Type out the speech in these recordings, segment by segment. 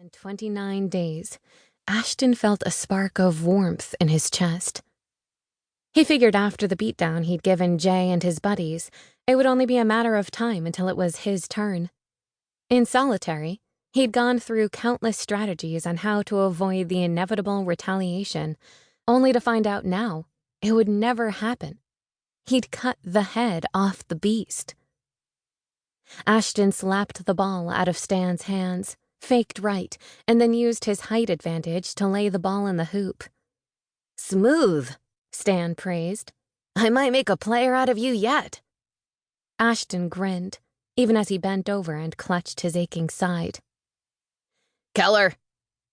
129 days, Ashton felt a spark of warmth in his chest. He figured after the beatdown he'd given Jay and his buddies, it would only be a matter of time until it was his turn. In solitary, he'd gone through countless strategies on how to avoid the inevitable retaliation, only to find out now it would never happen. He'd cut the head off the beast. Ashton slapped the ball out of Stan's hands, faked right, and then used his height advantage to lay the ball in the hoop. "Smooth," Stan praised. "I might make a player out of you yet." Ashton grinned, even as he bent over and clutched his aching side. "Keller!"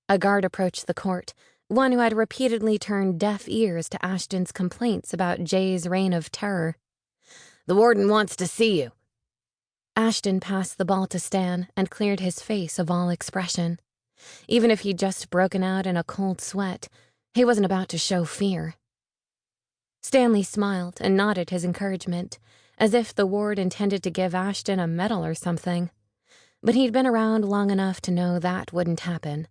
A guard approached the court, one who had repeatedly turned deaf ears to Ashton's complaints about Jay's reign of terror. "The warden wants to see you." Ashton passed the ball to Stan and cleared his face of all expression. Even if he'd just broken out in a cold sweat, he wasn't about to show fear. Stanley smiled and nodded his encouragement, as if the ward intended to give Ashton a medal or something. But he'd been around long enough to know that wouldn't happen.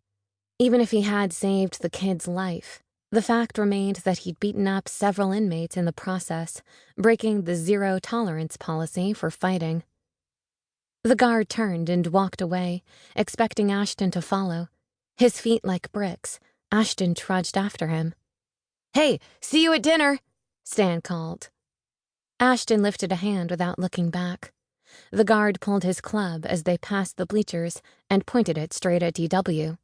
Even if he had saved the kid's life, the fact remained that he'd beaten up several inmates in the process, breaking the zero-tolerance policy for fighting. The guard turned and walked away, expecting Ashton to follow. His feet like bricks, Ashton trudged after him. "Hey, see you at dinner," Stan called. Ashton lifted a hand without looking back. The guard pulled his club as they passed the bleachers and pointed it straight at DW.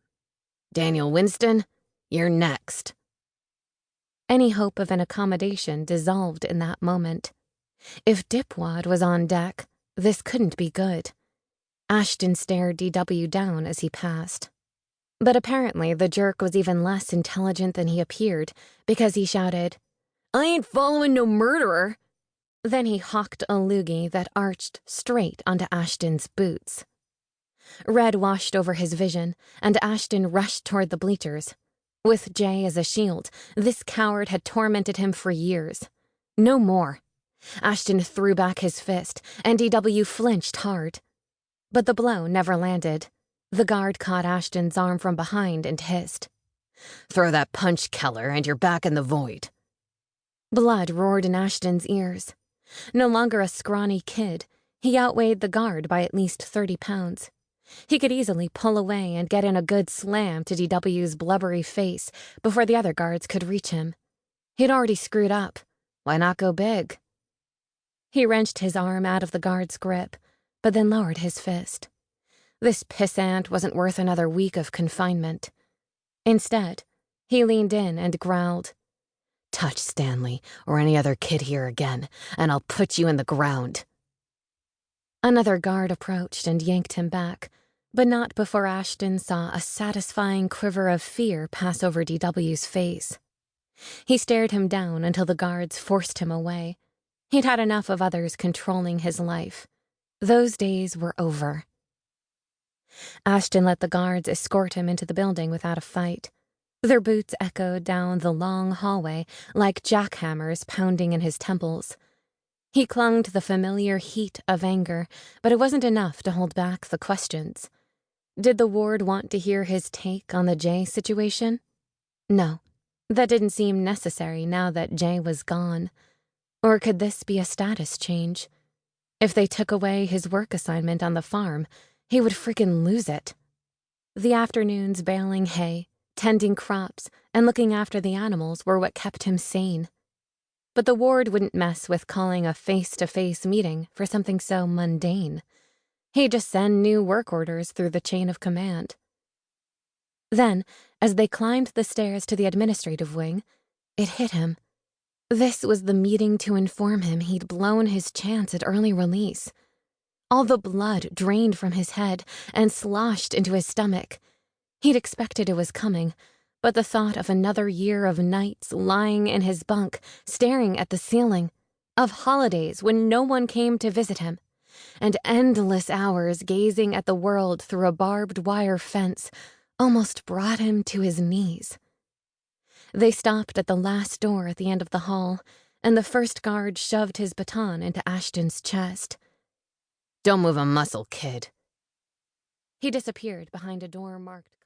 "Daniel Winston, you're next." Any hope of an accommodation dissolved in that moment. If Dipwad was on deck, this couldn't be good. Ashton stared DW down as he passed. But apparently the jerk was even less intelligent than he appeared, because he shouted, "I ain't following no murderer." Then he hawked a loogie that arched straight onto Ashton's boots. Red washed over his vision, and Ashton rushed toward the bleachers. With Jay as a shield, this coward had tormented him for years. No more. Ashton threw back his fist, and DW flinched hard. But the blow never landed. The guard caught Ashton's arm from behind and hissed, "Throw that punch, Keller, and you're back in the void." Blood roared in Ashton's ears. No longer a scrawny kid, he outweighed the guard by at least 30 pounds. He could easily pull away and get in a good slam to DW's blubbery face before the other guards could reach him. He'd already screwed up. Why not go big? He wrenched his arm out of the guard's grip, but then lowered his fist. This pissant wasn't worth another week of confinement. Instead, he leaned in and growled, "Touch Stanley or any other kid here again, and I'll put you in the ground." Another guard approached and yanked him back, but not before Ashton saw a satisfying quiver of fear pass over DW's face. He stared him down until the guards forced him away. He'd had enough of others controlling his life. Those days were over. Ashton let the guards escort him into the building without a fight. Their boots echoed down the long hallway like jackhammers pounding in his temples. He clung to the familiar heat of anger, but it wasn't enough to hold back the questions. Did the ward want to hear his take on the Jay situation? No, that didn't seem necessary now that Jay was gone. Or could this be a status change? If they took away his work assignment on the farm, he would freaking lose it. The afternoons baling hay, tending crops, and looking after the animals were what kept him sane. But the ward wouldn't mess with calling a face-to-face meeting for something so mundane. He'd just send new work orders through the chain of command. Then, as they climbed the stairs to the administrative wing, it hit him. This was the meeting to inform him he'd blown his chance at early release. All the blood drained from his head and sloshed into his stomach. He'd expected it was coming, but the thought of another year of nights lying in his bunk, staring at the ceiling, of holidays when no one came to visit him, and endless hours gazing at the world through a barbed wire fence almost brought him to his knees. They stopped at the last door at the end of the hall, and the first guard shoved his baton into Ashton's chest. "Don't move a muscle, kid." He disappeared behind a door marked